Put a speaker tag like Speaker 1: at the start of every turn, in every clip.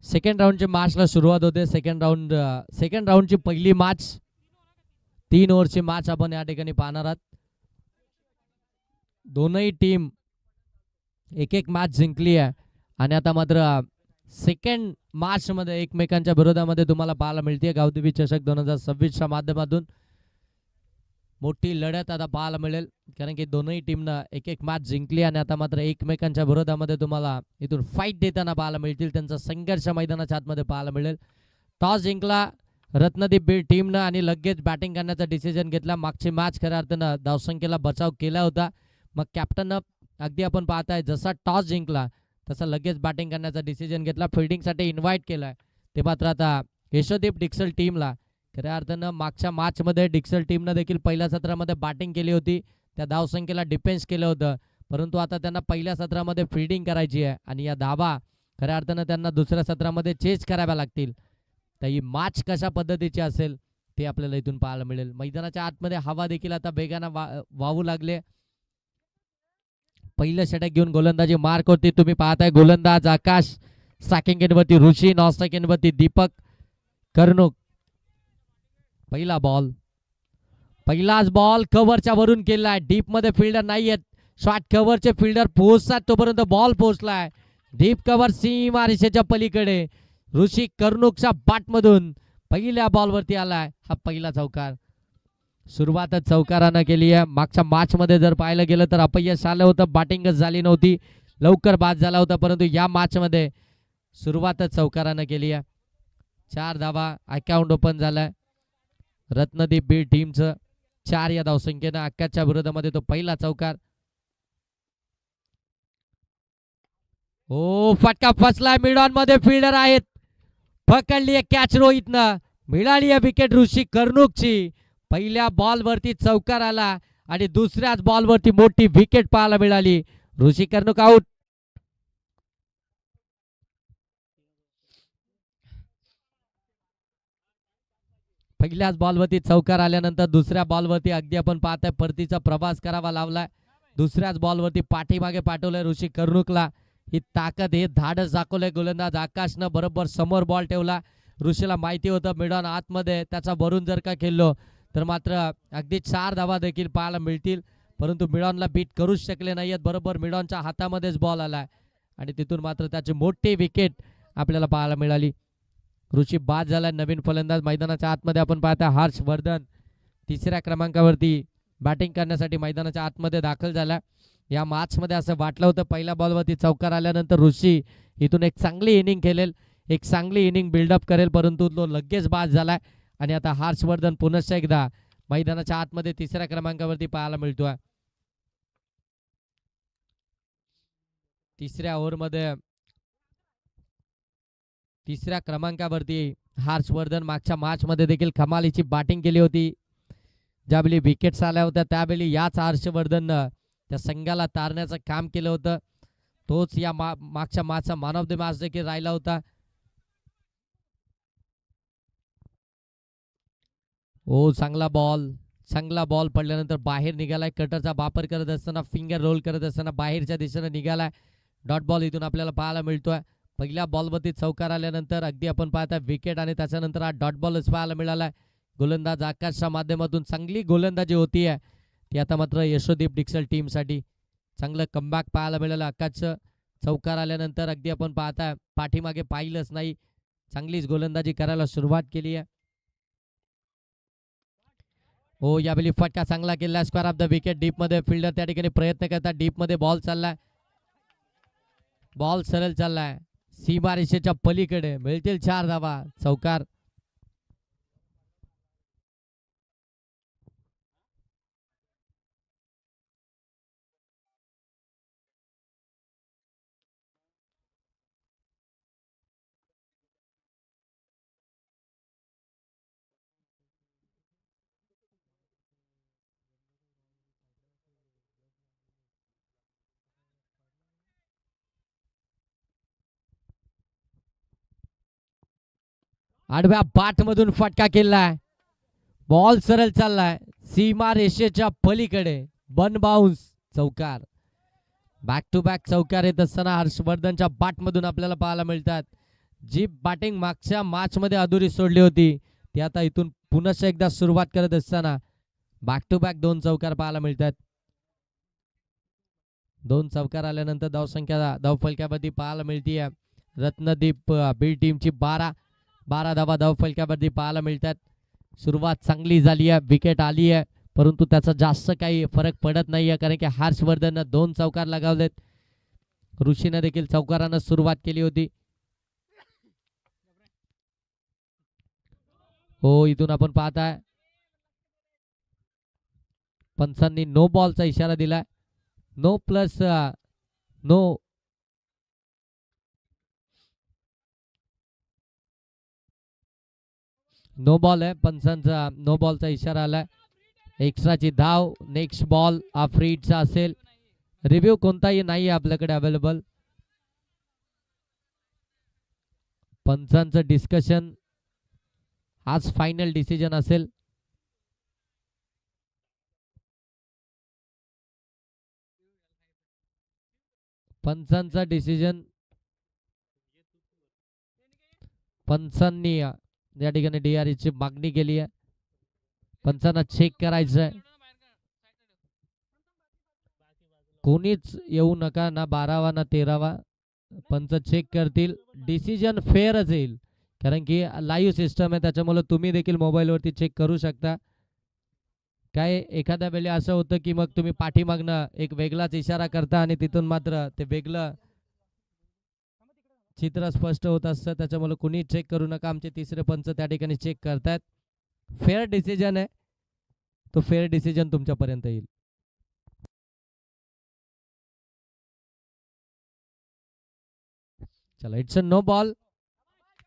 Speaker 1: Second राऊंडची मॅचला सुरुवात होते. सेकंड राऊंडची पहिली मॅच, 3 ओव्हरची मॅच आपण या ठिकाणी पाहणार आहात. दोनही टीम एक एक मॅच जिंकली आहे आणि आता मात्र सेकंड मॅच मध्ये एकमेकांच्या विरोधामध्ये तुम्हाला पाहायला मिळते. गावदेवी चषक 2026च्या माध्यमातून मोठी लढत आता पाहायला मिळेल, कारण की दोनही टीमनं एक एक मॅच जिंकली आणि आता मात्र एकमेकांच्या विरोधामध्ये तुम्हाला इथून फाईट देताना पाहायला मिळतील. त्यांचा संघर्ष मैदानाच्या आतमध्ये पाहायला मिळेल. टॉस जिंकला रत्नदीप बीड टीमनं आणि लगेच बॅटिंग करण्याचा डिसिजन घेतला. मागची मॅच खऱ्या अर्थानं धावसंख्येला बचाव केला होता. मग कॅप्टननं अगदी आपण पाहताय जसा टॉस जिंकला तसा लगेच बॅटिंग करण्याचा डिसिजन घेतला. फिल्डिंगसाठी इन्व्हाइट केलाय. ते मात्र आता यशोदीप डिक्सल टीमला खऱ्या अर्थानं मागच्या मॅचमध्ये डिक्सल टीमनं देखील पहिल्या सत्रामध्ये बॅटिंग केली होती. त्या धावसंख्येला डिफेन्स केलं होतं, परंतु आता त्यांना पहिल्या सत्रामध्ये फिल्डिंग करायची आहे आणि या धावा खऱ्या अर्थानं त्यांना दुसऱ्या सत्रामध्ये चेस कराव्या लागतील. तर ही मॅच कशा पद्धतीची असेल ते आपल्याला इथून पाहायला मिळेल. मैदानाच्या आतमध्ये हवा देखील आता वेगानं वाहू लागले. पहिलं षटक घेऊन गोलंदाजी मार्क होती. तुम्ही पाहताय गोलंदाज आकाश, स्ट्रायकिंग एंडवरती ऋषी, नॉन स्ट्रायकिंग एंडवरती दीपक कर्णुक. पहिलाच बॉल कव्हरच्या वरून केलाय. डीप मध्ये फिल्डर नाहीयेत. शॉर्ट कव्हरचे फिल्डर पोहोचतात तोपर्यंत बॉल पोहोचलाय डीप कव्हर सीमा रेषेच्या पलीकडे. ऋषी कर्णुकच्या बॅट मधून पहिल्या बॉलवरती आलाय हा पहिला चौकार. सुरुवातच चौकारानं केली आहे. मागच्या मॅच मध्ये जर पाहिलं गेलं तर अपयश आलं होतं, बॅटिंगच झाली नव्हती, लवकर बाद झाला होता, परंतु या मॅच मध्ये सुरुवातच चौकारानं केली आहे. 4 धावा अकाउंट ओपन झालाय रत्नदीप बीड टीमचं. 4 या धावसंख्येनं अक्काच्या विरोधामध्ये तो पहिला चौकार. ओ फटका फसलाय. मिडॉन मध्ये फिल्डर आहेत. पकडली आहे कॅच रोहितनं. मिळाली आहे विकेट ऋषी कर्णुकची. पहिल्या बॉलवरती चौकार आला आणि दुसऱ्याच बॉलवरती मोठी विकेट पाहायला मिळाली. ऋषी कर्णुक आउट. पहिल्याच बॉलवरती चौकार आल्यानंतर दुसऱ्या बॉलवरती अगदी आपण पाहताय परतीचा प्रवास करावा लावलाय. दुसऱ्याच बॉलवरती पाठीमागे पाठवलंय ऋषी कर्णुकला. ही ताकद, हे धाडस दाखवलंय गोलंदाज आकाशनं. बरोबर समोर बॉल ठेवला. ऋषीला माहिती होतं मिडॉन आतमध्ये, त्याचा भरून जर का खेळलो तर मात्र अगदी 4 धावा देखील पाहायला मिळतील, परंतु मिडॉनला बीट करूच शकले नाहीयेत. बरोबर मिडॉनच्या हातामध्येच बॉल आलाय आणि तिथून मात्र त्याची मोठी विकेट आपल्याला पाहायला मिळाली. ऋषी बाद झाला. नवीन फलंदाज मैदानाच्या आतमध्ये आपण पाहता हर्षवर्धन 3ऱ्या क्रमांकावरती बॅटिंग करण्यासाठी मैदानाच्या आतमध्ये दाखल झाला. या मॅच मध्ये असं वाटलं होतं पहिल्या बॉलवरती चौकार आल्यानंतर ऋषी इथून एक चांगली इनिंग खेळेल, एक चांगली इनिंग बिल्डअप करेल, परंतु तो लगेच बाद झालाय आणि आता हर्षवर्धन पुनश्च एकदा मैदानाच्या आतमध्ये 3ऱ्या क्रमांकावरती पाहायला मिळतोय. 3ऱ्या ओव्हरमध्ये 3ऱ्या क्रमांकावरती हर्षवर्धन मागच्या मॅच मध्ये देखील कमालीची बॅटिंग केली होती. ज्यावेळी विकेट्स आल्या होत्या त्यावेळी याच हर्षवर्धननं त्या संघाला तारण्याचं काम केलं होतं. तोच या मागच्या मॅचचा मॅन ऑफ द मॅच देखील राहिला होता. ओ चांगला बॉल पडल्यानंतर बाहेर निघालाय. कटरचा वापर करत असताना, फिंगर रोल करत असताना बाहेरच्या दिशेने निघालाय. डॉट बॉल इथून आपल्याला पाहायला मिळतोय. पहिल्या बॉलवरती चौकार आल्यानंतर अगदी आपण पाहता विकेट आणि त्याच्यानंतर हा डॉट बॉलच पाहायला मिळालाय. गोलंदाज आकाशच्या माध्यमातून चांगली गोलंदाजी होतीये ती आता मात्र यशोदीप डिक्सल टीमसाठी. चांगलं कमबॅक पाहायला मिळालं आकाशचं. चौकार आल्यानंतर अगदी आपण पाहता पाठीमागे पाहिलंच नाही, चांगलीच गोलंदाजी करायला सुरुवात केली आहे. हो यावेळी फटका चांगला केला. Square of the wicket. Deep मध्ये फिल्डर त्या ठिकाणी प्रयत्न करतात. डीप मध्ये बॉल चाललाय, बॉल सरळ चाललाय सीमा रेषेच्या पलीकडे. मिळतील 4 धावा. चौकार. आडव्या बाट मधून फटका केलाय. बॉल सरळ चाललाय सीमा रेषेच्या पलीकडे. 1 बाउन्स. चौकार. बॅक टू बॅक चौकार येत असताना हर्षवर्धनच्या बाट मधून आपल्याला पाहायला मिळतात. जी बॅटिंग मागच्या मॅच मध्ये अधुरी सोडली होती ती आता इथून पुनश्च एकदा सुरुवात करत असताना बॅक टू बॅक 2 चौकार पाहायला मिळतात. 2 चौकार आल्यानंतर धावसंख्या धावफलकावरती पाहायला मिळतीये. रत्नदीप बीड टीमची 12 धावा धावफलकावरती पाहायला मिळतात. सुरुवात चांगली झाली आहे, विकेट आली आहे, परंतु त्याचा जास्त काही फरक पडत नाहीये कारण की हर्षवर्धन 2 चौकार लगावलेत. ऋषीने देखील चौकारानं सुरुवात केली होती. हो, इथून आपण पाहताय पंचांनी नो बॉलचा इशारा दिलाय. No plus no no ball आहे. पंचांचा नो बॉलचा इशारा आलाय. एक्स्ट्राची धाव, नेक्स्ट बॉल हा फ्रीडचा असेल. रिव्ह्यू कोणताही नाही आपल्याकडे अवेलेबल. पंचांचं डिस्कशन आज फायनल डिसिजन असेल. पंचांचा डिसिजन पंचांनी या ठिकाणी DRE ची मागणी केली आहे. पंचांना चेक करायचं आहे. कोणीच येऊ नका, ना 12वा ना 13वा. पंच चेक करतील. डिसिजन फेअरच येईल कारण की लाईव्ह सिस्टम आहे, त्याच्यामुळे तुम्ही देखील मोबाईलवरती चेक करू शकता. काय एखाद्या वेळी असं होतं की मग तुम्ही पाठीमागनं एक वेगळाच इशारा करता आणि तिथून मात्र ते वेगळं चित्र स्पष्ट होत असतं. त्याच्यामुळे कुणी चेक करू नका. आमचे तिसरे पंच त्या ठिकाणी चेक करतायत. फेअर डिसिजन आहे, तो फेअर डिसिजन तुमच्यापर्यंत येईल. चला, it's a no ball.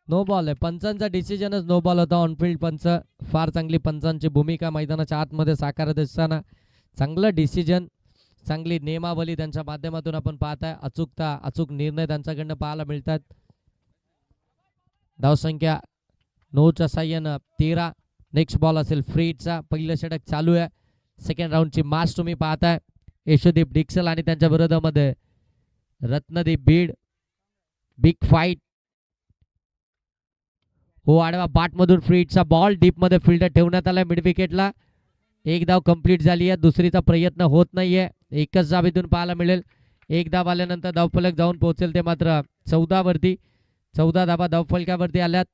Speaker 1: No ball आहे. पंचांचा डिसिजनच नो बॉल होता. ऑनफिल्ड पंच फार चांगली पंचांची भूमिका मैदानाच्या आतमध्ये साकारत असताना चांगलं डिसिजन, चांगली नियमावली त्यांच्या माध्यमातून आपण पाहताय. अचूकता, अचूक निर्णय त्यांच्याकडनं पाहायला मिळतात. धावसंख्या 9च्या साह्यानं 13. नेक्स्ट बॉल असेल फ्रीडचा. पहिलं षटक चालू आहे. सेकंड राऊंडची मॅच तुम्ही पाहताय. यशोदीप डिक्सल आणि त्यांच्या विरोधामध्ये रत्नदीप बीड. Big fight. हो, आडवा बाटमधून फ्रीडचा बॉल डीपमध्ये फिल्डर ठेवण्यात आलाय मिड विकेटला. एक धाव कंप्लीट झाली आहे. दुसरीचा प्रयत्न होत नाहीये. एकच धाव इथून पाहायला मिळेल. एक धाव आल्यानंतर धावफलक जाऊन पोहोचेल ते मात्र 14 वरती. 14 धावा धावफलकावरती आल्यात.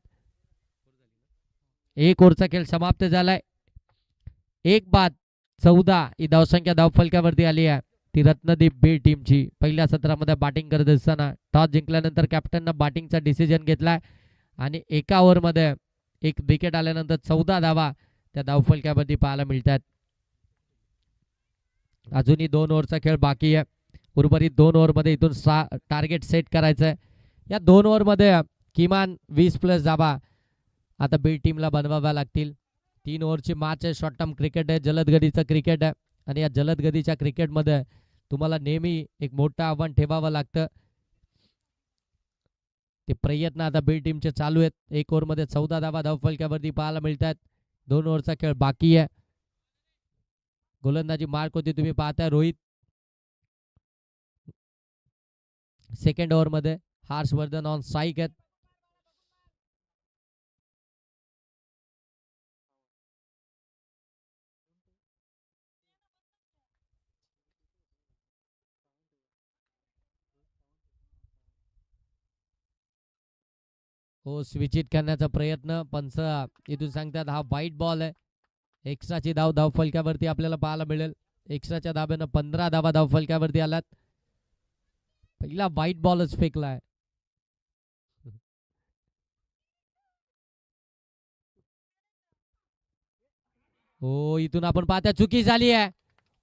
Speaker 1: एक ओव्हरचा खेळ समाप्त झालाय. 1 बाद 14 ही धावसंख्या धावफलकावरती आली आहे. ती रत्नदीप बीड टीमची. पहिल्या सत्रामध्ये बॅटिंग करत असताना टॉस जिंकल्यानंतर कॅप्टननं बॅटिंगचा डिसिजन घेतलाय आणि एका ओव्हरमध्ये एक विकेट आल्यानंतर 14 धावा त्या धावफलकावरती पाहायला मिळतात. अजूनही 2 ओव्हरचा खेळ बाकी आहे. उर्वरित 2 ओव्हरमध्ये इथून टार्गेट सेट करायचं आहे. या 2 ओव्हरमध्ये किमान 20+ धावा आता बीड टीमला बनवाव्या लागतील. 3 ओव्हरची मॅच आहे. शॉर्ट टर्म क्रिकेट आहे, जलदगतीचं क्रिकेट आहे आणि या जलदगतीच्या क्रिकेटमध्ये तुम्हाला नेहमी एक मोठं आव्हान ठेवावं लागतं. ते प्रयत्न आता बीड टीमचे चालू आहेत. 1 ओव्हरमध्ये 14 धावा धावफलकावरती पाहायला मिळतात. 2 ओव्हरचा खेळ बाकी आहे. गोलंदाजी मार्क होती तुम्ही पाहताय रोहित. सेकंड ओव्हरमध्ये हर्षवर्धन ऑन स्ट्राईक आहेत. हो, स्विच इट करण्याचा प्रयत्न. पंच इथून सांगतात हा वाईट बॉल आहे. एक्स्ट्राची धाव धावफलकावरती आपल्याला पाहायला मिळेल. एक्स्ट्राच्या धाब्यानं 15 धावा धावफलकावरती आल्यात. पहिला वाईट बॉलच फेकलाय. हो, इथून आपण पाहता चुकी झाली आहे.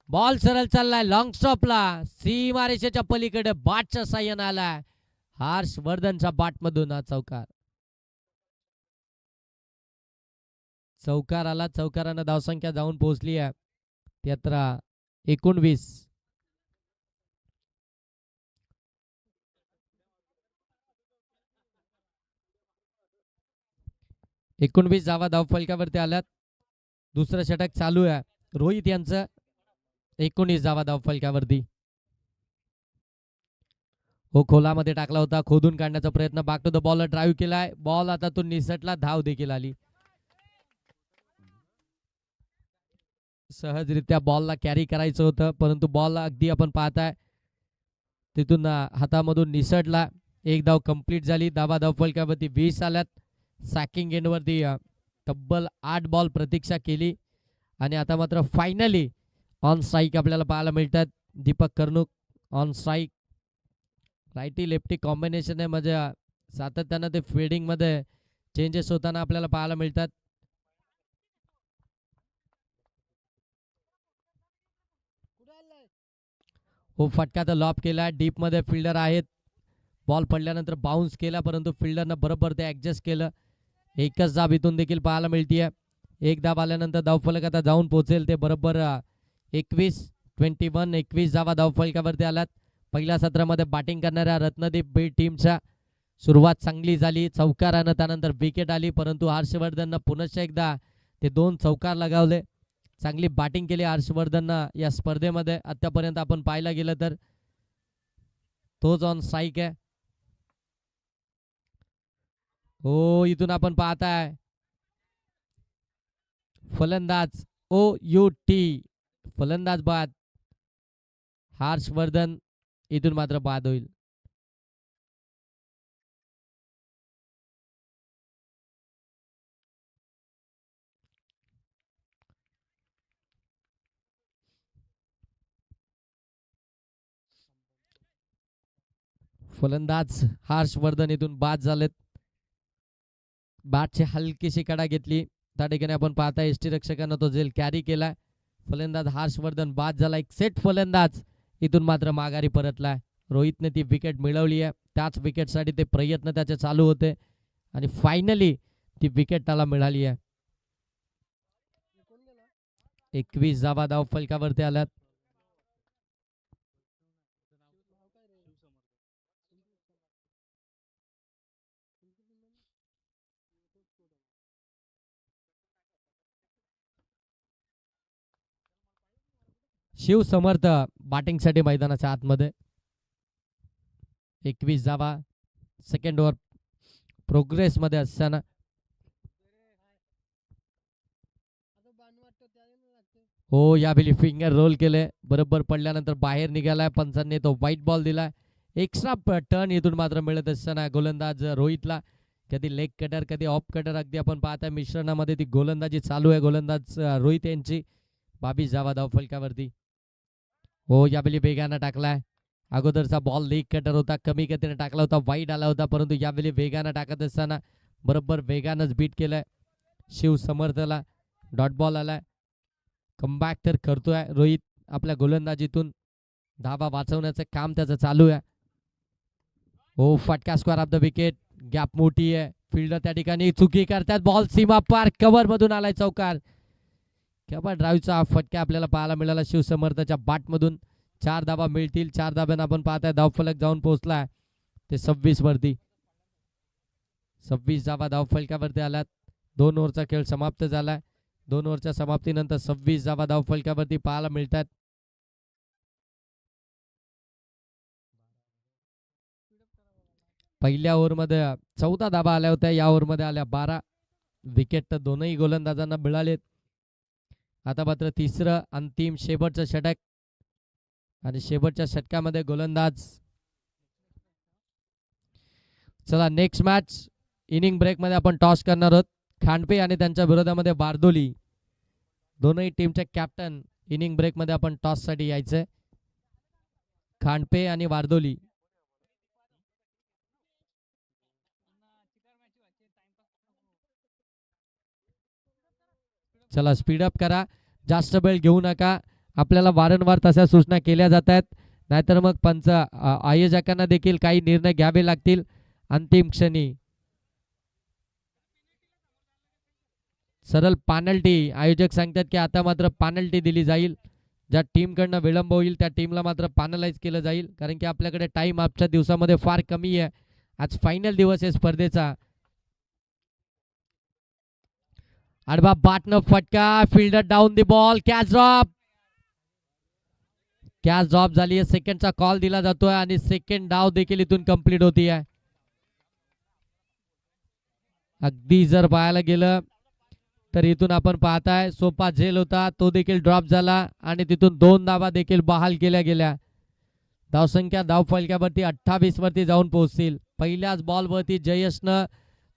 Speaker 1: बॉल सरळ चाललाय लॉंग स्टॉपला. सीमारेषेच्या पलीकडे बाटच्या साह्यानं आलाय. हर्षवर्धनच्या बाटमधून हा चौकार. चौकार आला. चौकारानं धावसंख्या जाऊन पोहोचली आहे 19. 19 धावा धावफलकावरती आल्यात. दुसरं षटक चालू आहे रोहित यांचं. 19 धावा धावफलकावरती. हो खोलामध्ये टाकला होता, खोदून काढण्याचा प्रयत्न, back to the ball drive केलाय, बॉल आता तो निसटला, धाव देखील आली. सहजरित्या बॉलला कॅरी करायचं होतं, परंतु बॉल अगदी आपण पाहताय तिथून हातामधून निसटला. एक धाव कंप्लीट झाली. धावा धावफलकावरती 20 आल्यात. सॅकिंग एंडवरती तब्बल 8 बॉल प्रतीक्षा केली आणि आता मात्र फायनली ऑन स्ट्राईक आपल्याला पाहायला मिळतात. Deepak Karnuk on strike. Righty lefty combination आहे, म्हणजे सातत्यानं ते फिल्डिंग मध्ये चेंजेस होताना आपल्याला पाहायला मिळतात. हो फटका तर लॉब केला, डीप मध्ये फिल्डर आहेत. बॉल पडल्यानंतर बाउन्स केला, परंतु फिल्डरनं बरोबर ते ऍडजस्ट केलं. एकच धाव इथून देखील पाहायला मिळतीये. एक धाव आल्यानंतर धावफलक आता जाऊन पोहोचेल ते बरोबर 21 धावा धावफलकावरती आल्यात. पहिल्या सत्रामध्ये बॅटिंग करणाऱ्या रत्नदीप बी टीमच्या सुरुवात चांगली झाली, चौकारानं त्यानंतर विकेट आली, परंतु हर्षवर्धननं पुनश्च एकदा ते 2 चौकार लगावले. चांगली बॅटिंग केली हर्षवर्धननं या स्पर्धेमध्ये. आतापर्यंत आपण पाहायला गेलं तर तोच ऑन स्ट्राईक आहे. हो इथून आपण पाहताय फलंदाज OUT, फलंदाज बाद. हर्षवर्धन इथून मात्र बाद होईल. फलंदाज हर्षवर्धन इथून बाद झालेत. बॅटची हलकीशी कडा घेतली, त्या ठिकाणी आपण पाहता एसटी रक्षकानं तो झेल कॅरी केलाय. फलंदाज हर्षवर्धन बाद झाला. एक सेट फलंदाज इथून मात्र माघारी परतलाय. रोहितने ती विकेट मिळवली आहे, त्याच विकेटसाठी ते प्रयत्न त्याचे चालू होते आणि फायनली ती विकेट त्याला मिळाली आहे. 21 धावा धावफलकावरती आल्यात. शिव समर्थ बॅटिंगसाठी मैदानाच्या आतमध्ये. 21 धावा सेकंड ओव्हर प्रोग्रेस मध्ये असताना हो यावेळी फिंगर रोल केले, बरोबर पडल्यानंतर बाहेर निघालाय. पंचांनी तो व्हाईट बॉल दिलाय. एक्स्ट्रा टर्न इथून मात्र मिळत असताना गोलंदाज रोहितला कधी लेग कटर कधी ऑफ कटर, अगदी आपण पाहताय मिश्रणामध्ये ती गोलंदाजी चालू आहे गोलंदाज रोहित यांची. 22 धावा धावफलकावरती. हो यावेळी वेगानं टाकलाय. अगोदरचा बॉल लेग कटर होता, कमी गतीने टाकला होता, वाईड आला होता, परंतु यावेळी वेगानं टाकत असताना बरोबर वेगानंच बीट केलंय. शिव समर्थला डॉट बॉल आलाय. कमबॅक तर करतोय रोहित आपल्या गोलंदाजीतून. धावा वाचवण्याचं काम त्याचं चालू आहे. हो फटका square of the wicket. Gap मोठी आहे, फिल्डर त्या ठिकाणी चुकी करतात. बॉल सीमा पार कव्हर मधून आलाय, चौकार. केव्हा ड्राईव्हचा फटका आपल्याला पाहायला मिळाला शिवसमर्थच्या बॅटमधून. 4 धावा मिळतील. 4 धाब्यानं आपण पाहताय धावफलक जाऊन पोहोचलाय ते 26 वरती. 26 धावा धावफलकावरती आल्यात. 2 ओव्हरचा खेळ समाप्त झालाय. 2 ओव्हरच्या समाप्तीनंतर 26 धावा धावफलकावरती पाहायला मिळतात. पहिल्या ओव्हरमध्ये 14 धावा आल्या होत्या, या ओव्हरमध्ये आल्या 12. विकेट तर दोनही गोलंदाजांना मिळालेत. आता मात्र तिसरं अंतिम शेवटचं षटक आणि शेवटच्या षटकामध्ये गोलंदाज. चला नेक्स्ट मॅच इनिंग ब्रेक मध्ये आपण टॉस करणार आहोत. खांडपे आणि त्यांच्या विरोधामध्ये बारदोली, दोनही टीमचे कॅप्टन इनिंग ब्रेक मध्ये आपण टॉस साठी यायचंय. खांडपे आणि बारदोली. चला स्पीडअप करा, जास्त वेळ घेऊ नका. आपल्याला वारंवार तशा सूचना केल्या जात आहेत, नाहीतर मग पंच आयोजकांना देखील काही निर्णय घ्यावे लागतील अंतिम क्षणी. सरळ पेनल्टी आयोजक सांगतात की आता मात्र पेनल्टी दिली जाईल. ज्या टीमकडनं विलंब होईल त्या टीमला मात्र पॅनलाइज केलं जाईल, कारण की आपल्याकडे टाइम आजच्या दिवसामध्ये फार कमी आहे. आज फायनल दिवस आहे स्पर्धेचा. आडवा बाटनं फटका, fielder down the ball, catch drop. Catch drop झाली आहे. सेकंडचा कॉल दिला जातोय आणि सेकंड डाव देखील इथून कंप्लीट होती आहे. अगदी जर पाहायला गेलं तर इथून आपण पाहताय सोपा झेल होता तो देखील ड्रॉप झाला आणि तिथून 2 धावा देखील बहाल केल्या गेल्या. धावसंख्या धावफलक्यावरती 28 वरती जाऊन पोहोचतील. पहिल्याच बॉलवरती जयेशनं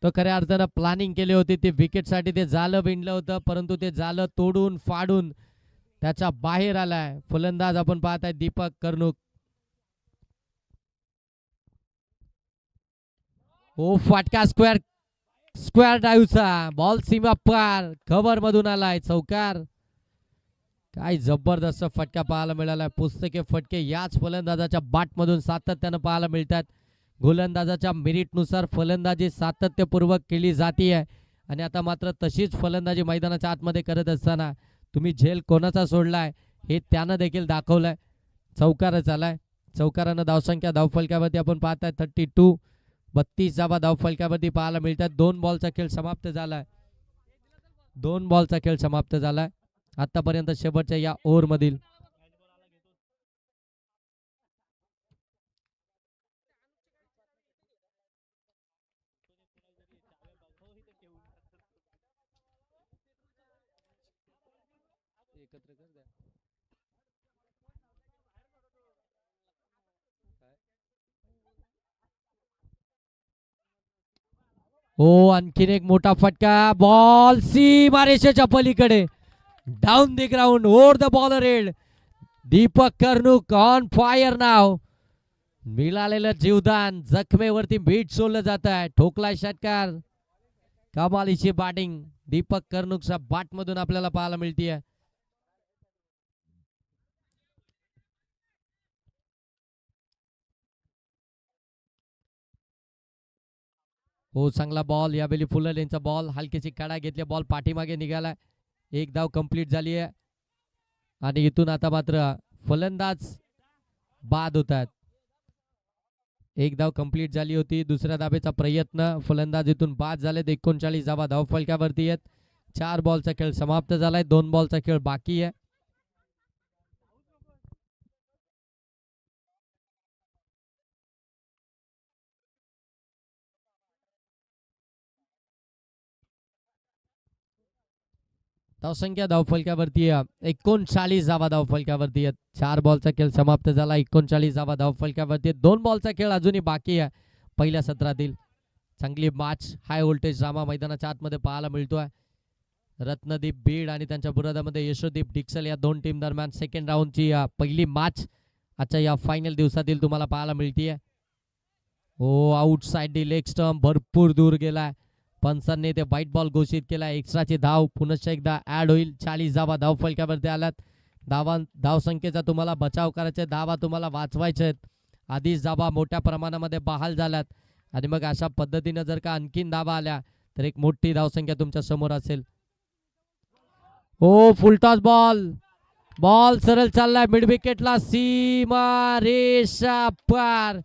Speaker 1: तो खऱ्या अर्थानं प्लॅनिंग केली होती. ते विकेटसाठी ते जालं विणलं होतं, परंतु ते जालं तोडून फाडून त्याच्या बाहेर आलाय. फलंदाज आपण पाहताय दीपक कर्णुक. ओ फाटका स्क्वेअर ड्राईव्हचा बॉल सीमा पार कव्हर मधून आलाय. चौकार. काय जबरदस्त फटका पाहायला मिळाला. पुस्तके फटके याच फलंदाजाच्या बाट मधून सातत्यानं पाहायला मिळतात. गोलंदाजाच्या मेरिटनुसार फलंदाजी सातत्यपूर्वक केली जाते आणि आता मात्र तशीच फलंदाजी मैदानाच्या आतमध्ये करत असताना तुम्ही झेल कोणाचा सोडलाय हे त्यानं देखील दाखवलंय. चौकारच आलाय. चौकारानं धावसंख्या धावफलकावरती आपण पाहताय 32. 32 धावा धावफलकावरती पाहायला मिळतात. 2 बॉलचा खेळ समाप्त झालाय. 2 बॉलचा खेळ समाप्त झालाय आतापर्यंत शेवटच्या या ओव्हर मधील. हो आणखीन एक मोठा फटका. बॉल सीमारेषेच्या पलीकडे down the ground over the bowler head. Deepak Karnuk on fire नाव. मिळालेलं जीवदान जखमेवरती मीठ सोडलं जात आहे. ठोकलाय षटकार. कमालीची बॅटिंग दीपक कर्णुकच्या बाट मधून आपल्याला पाहायला मिळतीये. हो चांगला बॉल यावेळी फुलर यांचा बॉल हलकीची कडा घेतली. बॉल पाठीमागे निघाला. एक धाव कंप्लीट झाली आहे आणि इथून आता मात्र फलंदाज बाद होतात. एक धाव कंप्लीट झाली होती. दुसऱ्या धावेचा प्रयत्न. फलंदाज इथून बाद झाले. 39 धावा धावफलकावरती आहेत. 4 बॉलचा खेळ समाप्त झालाय. 2 बॉलचा खेळ बाकी आहे. धावसंख्या धावफलकावरती 39 धावा धावफलकावरती आहेत. 4 बॉलचा खेळ समाप्त झाला. 39 धावा धावफलकावरती. 2 बॉलचा खेळ अजूनही बाकी आहे पहिल्या सत्रातील. चांगली मॅच हाय व्होल्टेज ड्रामा मैदानाच्या आतमध्ये पाहायला मिळतोय. रत्नदीप बीड आणि त्यांच्या विरोधामध्ये यशोदीप डिक्सल या 2 टीम दरम्यान सेकंड राऊंडची पहिली मॅच आजच्या या फायनल दिवसातील तुम्हाला पाहायला मिळतीये. हो आउटसाइड दी लेग स्टंप भरपूर दूर गेलाय. पंचांनी ते व्हाईट बॉल घोषित केला. एक्स्ट्राची धाव पुनश्च एकदा ऍड होईल. 40 धावा धावफलकावरती आल्यात. धावसंख्येचा तुम्हाला बचाव करायचा. धावा तुम्हाला वाचवायचे आहेत. आधीच धावा मोठ्या प्रमाणामध्ये बहाल झाल्यात आणि मग अशा पद्धतीने जर का आणखीन धावा आल्या तर एक मोठी धावसंख्या तुमच्या समोर असेल. हो फुलटॉस बॉल सरळ चाललाय मिड विकेटला. सीमा रेषा पार.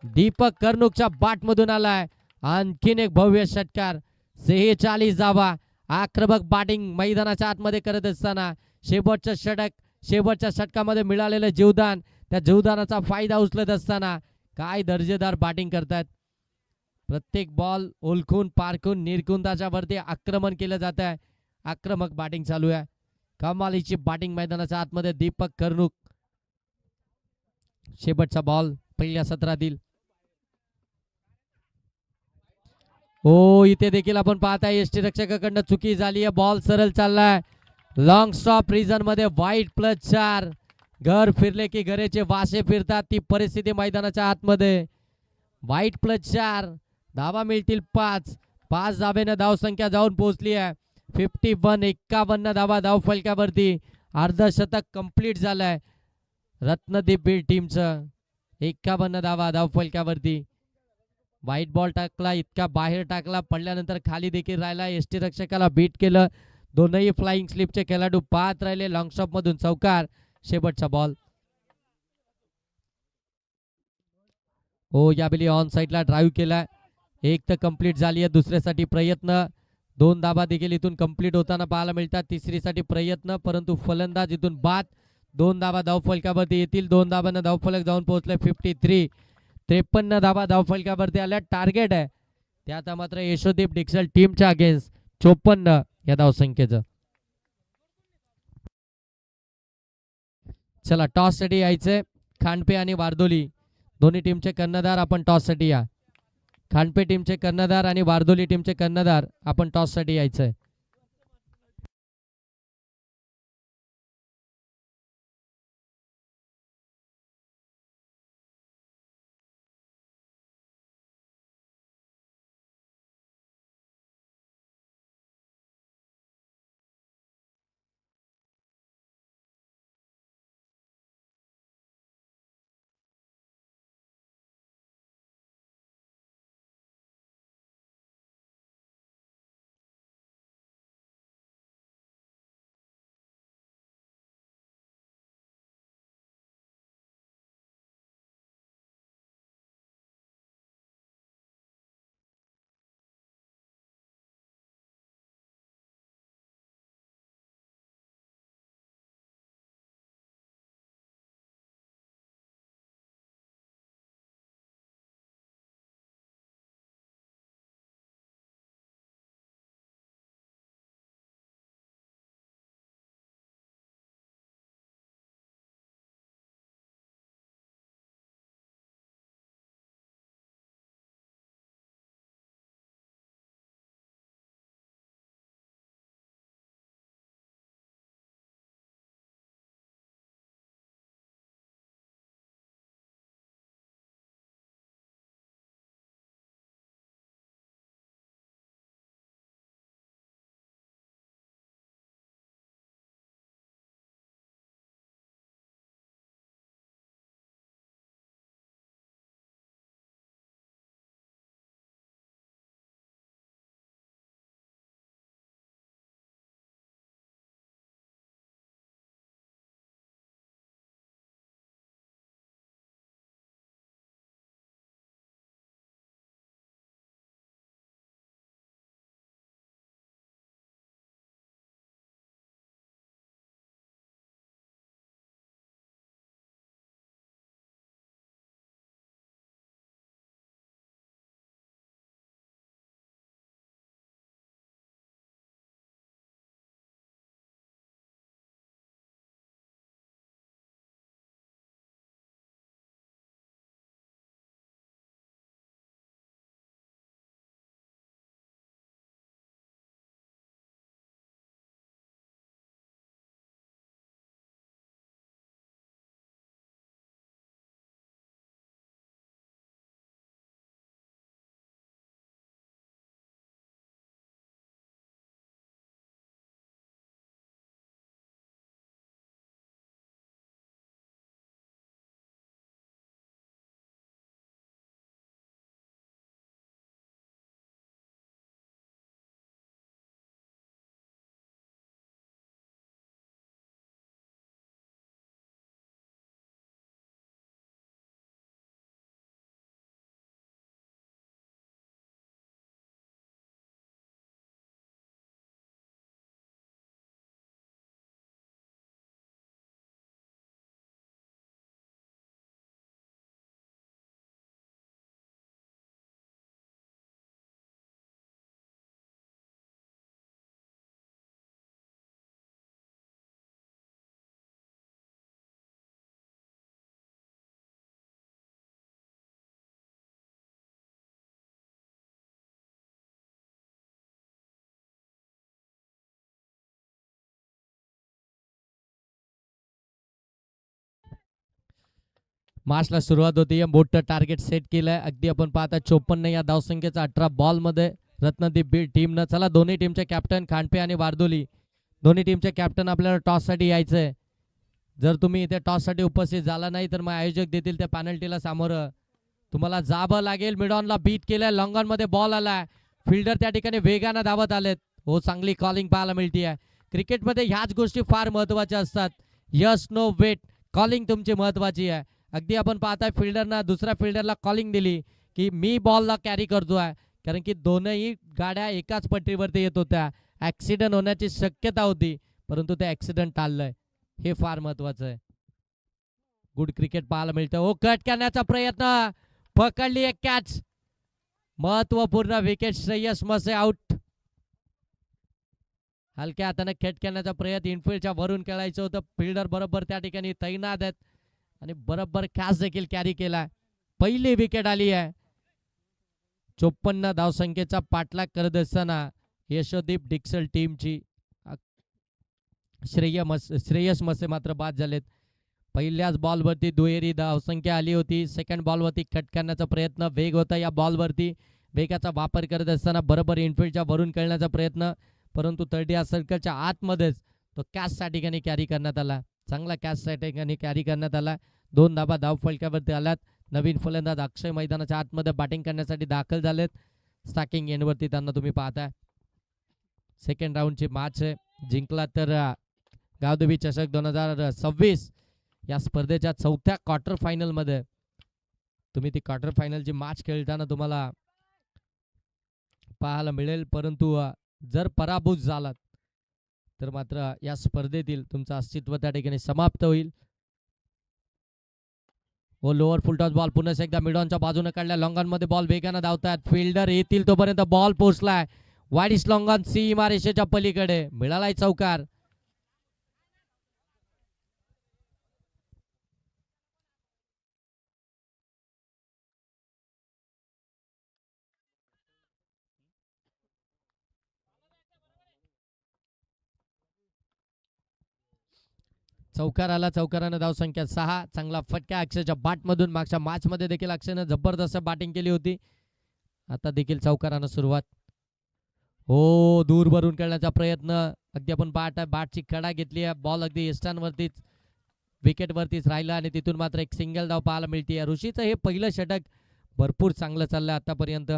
Speaker 1: दीपक कर्णुकच्या बाट मधून आलाय. आणखीन एक भव्य षटकार. 46 धावा. आक्रमक बॅटिंग मैदानाच्या आतमध्ये करत असताना शेवटच्या षटकामध्ये मिळालेलं जीवदान, त्या जीवदानाचा फायदा उचलत असताना काय दर्जेदार बॅटिंग करतात. प्रत्येक बॉल ओळखून पारखून निरखून त्याच्यावरती आक्रमण केलं जात आहे. आक्रमक बॅटिंग चालू आहे. कमालीची बॅटिंग मैदानाच्या आतमध्ये दीपक कर्णुक. शेवटचा बॉल पहिल्या सत्रातील. हो इथे देखील आपण पाहताय एसटी रक्षकाकडनं चुकी झाली आहे. बॉल सरळ चाललाय. लॉंग स्टॉप रिझन मध्ये वाईट +4. घर फिरले की घरेचे वासे फिरतात ती परिस्थिती मैदानाच्या आतमध्ये. वाईट +4. धावा मिळतील 5. 5 धावेनं धावसंख्या जाऊन पोहोचली आहे 51. 51 धावा धावफलकावरती. अर्धशतक कंप्लीट झालंय रत्नदीप बीड टीमचं. 51 धावा धावफलकावरती. व्हाईट बॉल टाकला, इतका बाहेर टाकला, पडल्यानंतर खाली देखील राहिला. एसटी रक्षकाला बीट केलं. दोनही फ्लाइंग स्लिपचे खेळाडू पाहत राहिले. लॉंग स्टॉप मधून चौकार. शेवटचा बॉल. हो यावेळी ऑन साइडला ड्राईव्ह केला. एक तर कंप्लीट झाली आहे. दुसऱ्यासाठी प्रयत्न. 2 धावा देखील इथून कंप्लीट होताना पाहायला मिळतात. तिसरीसाठी प्रयत्न, परंतु फलंदाज इथून बाद. 2 धाबा धावफलकावरती येतील. 2 धाबांना धावफलक जाऊन पोहोचले 53. 53 धाबा धावफलकावरती आल्या. टार्गेट आहे ते आता मात्र यशोदीप डिक्सल टीमच्या अगेन्स्ट 54 या धावसंख्येचं. चला टॉस साठी यायचंय. खांडपे आणि वारदोली दोन्ही टीमचे कर्णधार आपण टॉस साठी या. खांडपे टीमचे कर्णधार आणि वारदोली टीमचे कर्णधार आपण टॉस साठी यायचंय. मार्चला सुरुवात होती. मोठं टार्गेट सेट केलंय. अगदी आपण पाहता 54 या धावसंख्येचा 18 बॉल मध्ये रत्नदीप बीड टीमनं. चला दोन्ही टीमचे कॅप्टन खांडपे आणि वारदोली दोन्ही टीमचे कॅप्टन आपल्याला टॉस साठी यायचंय. जर तुम्ही इथे टॉस साठी उपस्थित झाला नाही तर मग आयोजक देतील त्या पॅनल्टीला सामोरं तुम्हाला जावं लागेल. मिडॉनला बीट केलंय. लॉंगॉन मध्ये बॉल आलाय. फिल्डर त्या ठिकाणी वेगानं धावत आलेत. हो चांगली कॉलिंग पाहायला मिळते. क्रिकेटमध्ये ह्याच गोष्टी फार महत्वाच्या असतात. यस नो वेट कॉलिंग तुमची महत्वाची आहे. अगदी आपण पाहताय फिल्डरना दुसऱ्या फिल्डरला कॉलिंग दिली की मी बॉलला कॅरी करतोय. कारण की दोनही गाड्या एकाच पट्टीवरती येत होत्या. ऍक्सिडेंट होण्याची शक्यता होती परंतु ते ऍक्सिडेंट टाळलंय. हे फार महत्वाचं आहे. गुड क्रिकेट पाहायला मिळतं. ओ कट करण्याचा प्रयत्न, पकडली एक कॅच, महत्वपूर्ण विकेट. श्रेयस मसे आउट. हलक्या हाताने खेट करण्याचा प्रयत्न, इनफिल्डच्या वरून खेळायचं होतं. फिल्डर बरोबर त्या ठिकाणी तैनात आहेत आणि बरोबर कॅच देखील कॅरी केला. पहिली विकेट आली आहे. 54 धावसंख्येचा पाठलाग करत असताना यशोदीप डिक्सल टीमची श्रेयस मसे मात्र बाद झालेत. पहिल्याच बॉलवरती दुहेरी धावसंख्या आली होती. सेकंड बॉलवरती कट करण्याचा प्रयत्न, वेग होता या बॉलवरती. वेगाचा वापर करत असताना बरोबर इनफिल्डच्या वरून खेळण्याचा प्रयत्न, परंतु 30 सर्कलच्या आतमध्येच तो कॅच त्या ठिकाणी कॅरी करण्यात आला. चांगला कॅच त्या ठिकाणी कॅरी करण्यात आला. 2 धाबा धावफलकावरती आल्यात. नवीन फलंदाज अक्षय मैदानाच्या आतमध्ये बॅटिंग करण्यासाठी दाखल झालेत. स्टॅकिंग एंडवरती त्यांना तुम्ही पाहताय. सेकंड राऊंडची मॅच आहे. जिंकला तर गावदेवी चषक 2026 या स्पर्धेच्या चौथ्या क्वार्टर फायनल मध्ये तुम्ही ती क्वार्टर फायनलची मॅच खेळताना तुम्हाला पाहायला मिळेल. परंतु जर पराभूत झालात तर मात्र या स्पर्धेतील तुमचं अस्तित्व त्या ठिकाणी समाप्त होईल. व लोअर फुलटॉस बॉल पुन्हा एकदा मिडॉनच्या बाजूने काढल्या. लॉंगॉन मध्ये बॉल वेगाने धावतात. फिल्डर येतील तोपर्यंत बॉल पोहोचलाय. वाईडिश लॉंगॉन सीमा रेषेच्या पलीकडे, मिळालाय चौकार. चौकार आला. चौकारानं धावसंख्या 6. चांगला फटका अक्षयच्या बॅटमधून. मागच्या मॅच मध्ये देखील अक्षयनं जबरदस्त बॅटिंग केली होती. आता देखील चौकारानं सुरुवात. हो, दूर भरून खेळण्याचा प्रयत्न. अगदी आपण बॅटची कडा घेतली आहे. बॉल अगदी एस्टांवरतीच, विकेटवरतीच राहिला आणि तिथून मात्र एक सिंगल धाव पाहायला मिळते. ऋषीचं हे पहिलं षटक भरपूर चांगलं चाललंय आतापर्यंत.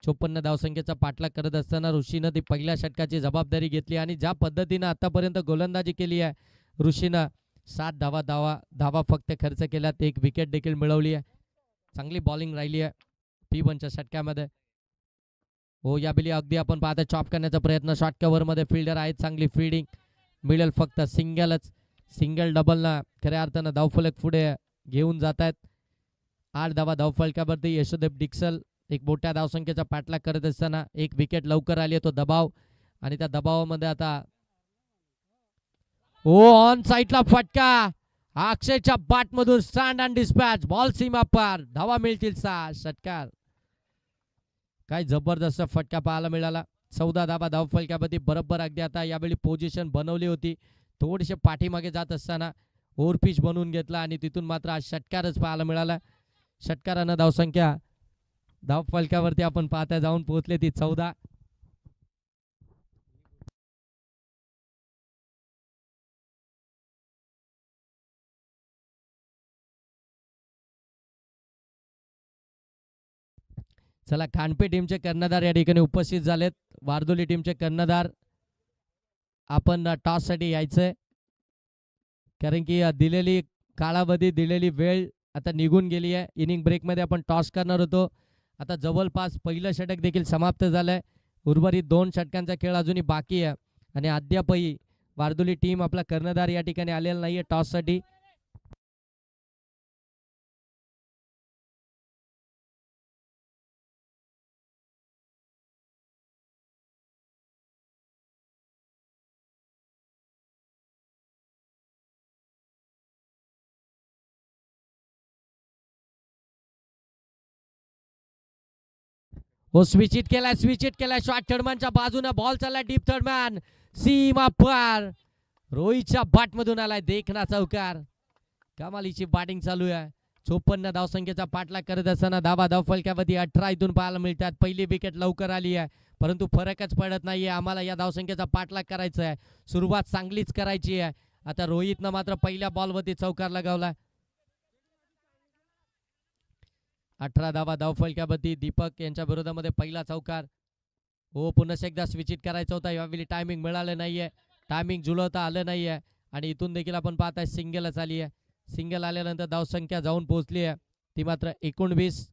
Speaker 1: 54 धावसंख्येचा पाठलाग करत असताना ऋषीनं ती पहिल्या षटकाची जबाबदारी घेतली आणि ज्या पद्धतीनं आतापर्यंत गोलंदाजी केली आहे ऋषीनं, 7 धावा फक्त खर्च केल्यात. एक विकेट देखील मिळवली आहे. चांगली बॉलिंग राहिली आहे P1च्या षटकामध्ये. हो, यावेळी अगदी आपण पाहता चॉप करण्याचा प्रयत्न. शॉर्ट कव्हर मध्ये फिल्डर आहेत. चांगली फिल्डिंग मिळेल. फक्त सिंगलच, सिंगल डबलना खऱ्या अर्थानं धावफलक पुढे घेऊन जात आहेत. 8 धावा धावफलकावरती यशोदेप डिक्सल. एक मोठ्या धावसंख्येचा पाठलाग करत असताना एक विकेट लवकर आली. तो दबाव, आणि त्या दबावामध्ये आता ऑन साईडला फटका. अक्षयच्या बॅटमधून स्टँड अँड डिस्पॅच. बॉल सीमा पार. धावा मिळतील 6. षटकार. काय जबरदस्त फटका पाहायला मिळाला. 14 धावा धावफलकावरती. बरोबर अगदी आता यावेळी पोझिशन बनवली होती. थोडेसे पाठीमागे जात असताना ओव्हरपिच बनवून घेतला आणि तिथून मात्र आज षटकारच पाहायला मिळाला. षटकारानं धावसंख्या धावफलकावरती आपण पाहता जाऊन पोहोचले ती 14. चला, खानपे टीमचे कर्णधार या ठिकाणी उपस्थित झालेत. वारदोली टीमचे कर्णधार, आपण टॉस साठी यायचंय, कारण की दिलेली कालावधी, दिलेली वेळ आता निघून गेली आहे. इनिंग ब्रेक मध्ये आपण टॉस करणार होतो. आता जवळपास पहिलं षटक देखील समाप्त झालंय. उर्वरित 2 षटकांचा खेळ अजूनही बाकी आहे आणि अद्यापही वारदोली टीम आपला कर्णधार या ठिकाणी आलेला नाहीये टॉस साठी. हो, स्विच इट केलाय. शॉर्ट थर्डमॅनच्या बाजूने बॉल चाललाय. डीप थर्डमॅन सीमा पार. रोहितच्या बॅटमधून आलाय देखना चौकार. कमालीची बॅटिंग चालू आहे. 54 धावसंख्येचा पाठलाग करत असताना धावा धावफलकावरती 18 इथून पाहायला मिळतात. पहिली विकेट लवकर आली आहे, परंतु फरकच पडत नाहीये. आम्हाला या धावसंख्येचा पाठलाग करायचा आहे. सुरुवात चांगलीच करायची आहे. आता रोहितनं मात्र पहिल्या बॉलवरती चौकार लगावला. 18 धावा धावफलकावरती दीपक यांच्या विरोधामध्ये पहिला चौकार. हो, पुन्हा एकदा स्विच इट करायचा होता. यावेळी टायमिंग मिळालं नाहीये. टायमिंग जुळवता आलं नाहीये आणि इथून देखील आपण पाहताय सिंगलच आली आहे. सिंगल आल्यानंतर धावसंख्या जाऊन पोहोचली आहे ती मात्र 19.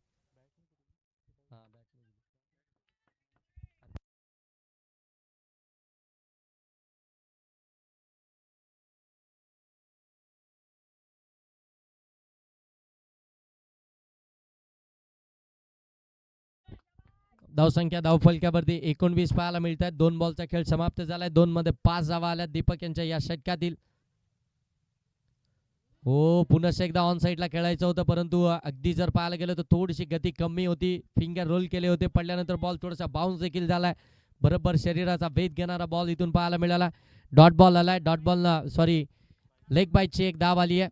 Speaker 1: धावसंख्या धावफलकावरती 19 पाहायला मिळत आहेत. 2 बॉलचा खेळ समाप्त झालाय. 2 मध्ये 5 धावा आल्या दीपक यांच्या या षटकातील. हो, पुन्हा एकदा ऑन साईडला खेळायचं होतं, परंतु अगदी जर पाहायला गेलं तर थोडीशी गती कमी होती. फिंगर रोल केले होते, पडल्यानंतर बॉल थोडासा बाउन्स देखील झालाय. बरोबर शरीराचा वेध घेणारा बॉल इथून पाहायला मिळाला. डॉट बॉल आलाय. डॉट बॉलला सॉरी लेग बाईटची एक धाव आली आहे.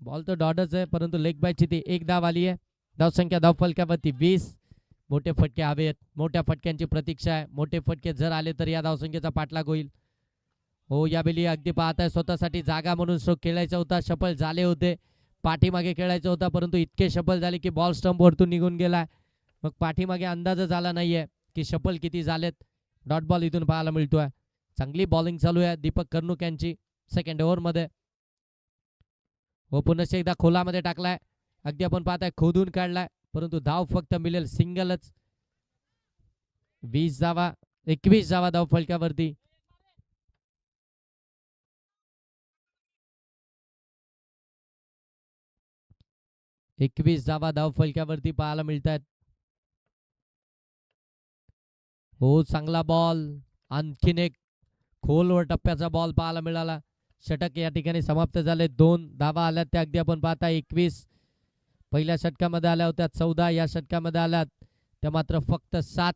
Speaker 1: बॉल तर डॉटच आहे, परंतु लेग बाईटची ती एक धाव आली आहे. धावसंख्या धावफलकावरती 20. मोठे फटके हवेत. मोठ्या फटक्यांची प्रतीक्षा आहे. मोठे फटके जर आले तर या धावसंख्येचा पाठलाग होईल. हो, यावेळी अगदी पाहताय स्वतःसाठी जागा म्हणून स्ट्रोक खेळायचा होता. सफल झाले होते. पाठीमागे खेळायचं होता, परंतु इतके सफल झाले की बॉल स्टंप वरतून निघून गेलाय. मग पाठीमागे अंदाजच आला नाहीये की सफल किती झालेत. डॉट बॉल इथून पाहायला मिळतोय. चांगली बॉलिंग चालू आहे दीपक कर्णुक यांची सेकंड ओव्हर मध्ये. हो, पुन्हा एकदा खोलामध्ये टाकलाय. अगदी आपण पाहताय खोदून काढलाय, परंतु धाव फक्त मिळेल सिंगलच. 20 धावा 21 धावा धाव फलकावरती. एकवीस धावा धाव फलकावरती पाहायला मिळतात. हो, चांगला बॉल. आणखीन एक खोलवर टप्प्याचा बॉल पाहायला मिळाला. षटक या ठिकाणी समाप्त झाले. 2 धावा आल्यात त्या अगदी आपण पाहता 21 पहिल्या षटकामध्ये आल्या होत्या. 14 या षटकामध्ये आल्यात त्या मात्र फक्त 7.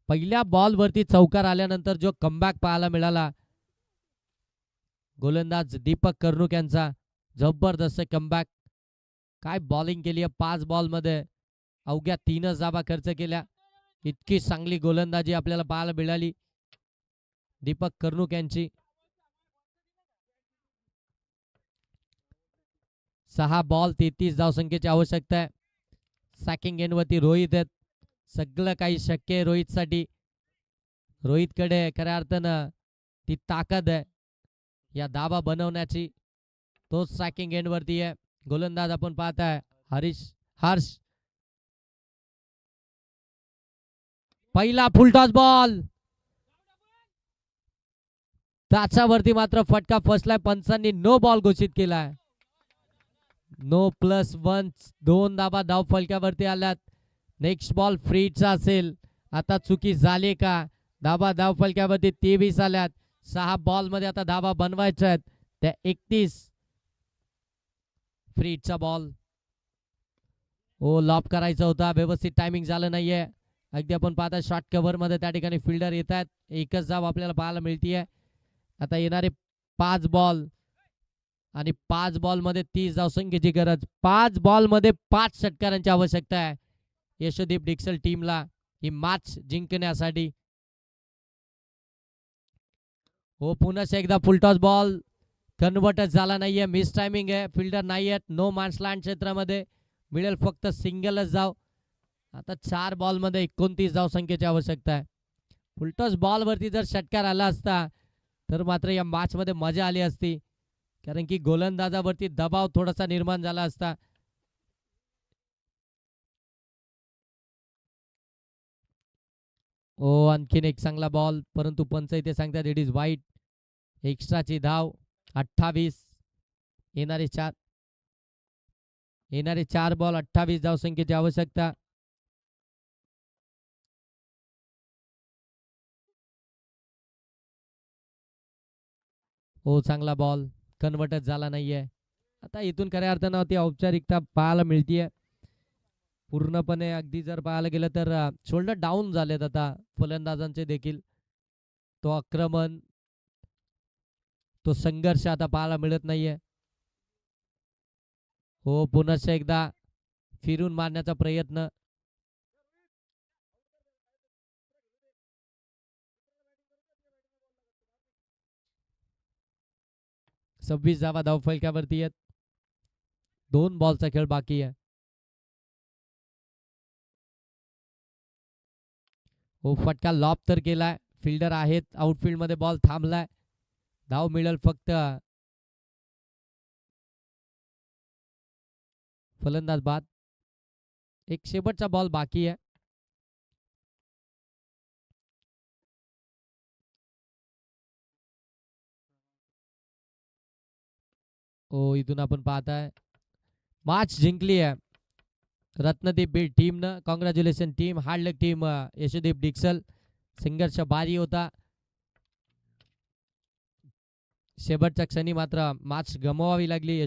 Speaker 1: पहिल्या बॉलवरती चौकार आल्यानंतर जो कमबॅक पाहायला मिळाला गोलंदाज दीपक कर्णुक यांचा, जबरदस्त कमबॅक. काय बॉलिंग केली आहे 5 बॉलमध्ये. अवघ्या 3च धावा खर्च केल्या. इतकी चांगली गोलंदाजी आपल्याला पाहायला मिळाली दीपक कर्णुक यांची. 6 बॉल 33 धावसंख्येची आवश्यकता आहे. सॅकिंग एंडवरती रोहित आहेत. सगळं काही शक्य आहे रोहितसाठी. रोहितकडे खऱ्या अर्थानं ती ताकद आहे या धावा बनवण्याची. तोच सॅकिंग एंडवरती आहे. गोलंदाज आपण पाहताय हर्ष. पहिला फुलटॉस बॉल, त्याच्यावरती मात्र फटका फसलाय. पंचांनी नो बॉल घोषित केलाय. नो +1. 2 धावा धाव फलकावरती आल्यात. नेक्स्ट बॉल फ्रीचा असेल. आता चुकी झाली का? धावा धाव फलकावरती 23 आल्यात. 6 बॉल मध्ये आता धावा बनवायच्या आहेत त्या 31. फ्रीचा बॉल. हो, लॉप करायचा होता, व्यवस्थित टायमिंग झालं नाहीये. अगदी आपण पाहता शॉर्ट कव्हर मध्ये त्या ठिकाणी फिल्डर येत आहेत. एकच धाव आपल्याला पाहायला मिळतीये. आता येणारे 5 बॉल आणि 5 बॉल मध्ये 30 धावसंख्येची गरज. 5 बॉल मध्ये 5 षटकारांची आवश्यकता आहे यशोदीप डिक्सल टीमला ही मॅच जिंकण्यासाठी. हो, पुन्हा एकदा फुलटॉस बॉल कन्वर्टच झाला नाहीये. मिस टायमिंग आहे. फिल्डर नाही आहेत. नो मॅन्स लँड क्षेत्रामध्ये मिळेल फक्त सिंगलच धाव. आता 4 बॉल मध्ये 29 धावसंख्येची आवश्यकता आहे. फुलटॉस बॉल वरती जर षटकार आला असता तर मात्र या मॅच मध्ये मजा आली असती, कारण की गोलंदाजावरती दबाव थोडासा निर्माण झाला असता. ओ, आणखीन एक चांगला बॉल, परंतु पंच इथे सांगतात इट इज वाईट. एक्स्ट्राची धाव 28. येणारे 4 बॉल 28 धावसंख्येची आवश्यकता. हो, चांगला बॉल कन्वर्टच झाला नाहीये. आता इथून खऱ्या अर्थानं ती औपचारिकता पाहायला मिळतीये. पूर्णपणे अगदी जर पाहायला गेलं तर शोल्डर डाऊन झालेत आता फलंदाजांचे देखील. तो आक्रमण, तो संघर्ष आता पाहायला मिळत नाहीये. हो, पुन्हा एकदा फिरून मारण्याचा प्रयत्न. सव्वीस धावा धाव फलकावरती आहेत. 2 बॉलचा खेळ बाकी आहे. हो, फटका लॉब तर केलाय. फिल्डर आहेत आउटफील्ड मध्ये. बॉल थांबलाय. धाव मिळेल फक्त. फलंदाज बाद. एक शेवटचा बॉल बाकी आहे. हो, इथून आपण पाहताय मॅच जिंकली आहे रत्नदीप बीड टीमनं कॉंग्रॅच्युलेशन टीम. हार्ड लक टीम यशदीप डिक्सल. संघर्ष भारी होता. शेवटच्या क्षणी मात्र मॅच गमवावी लागली.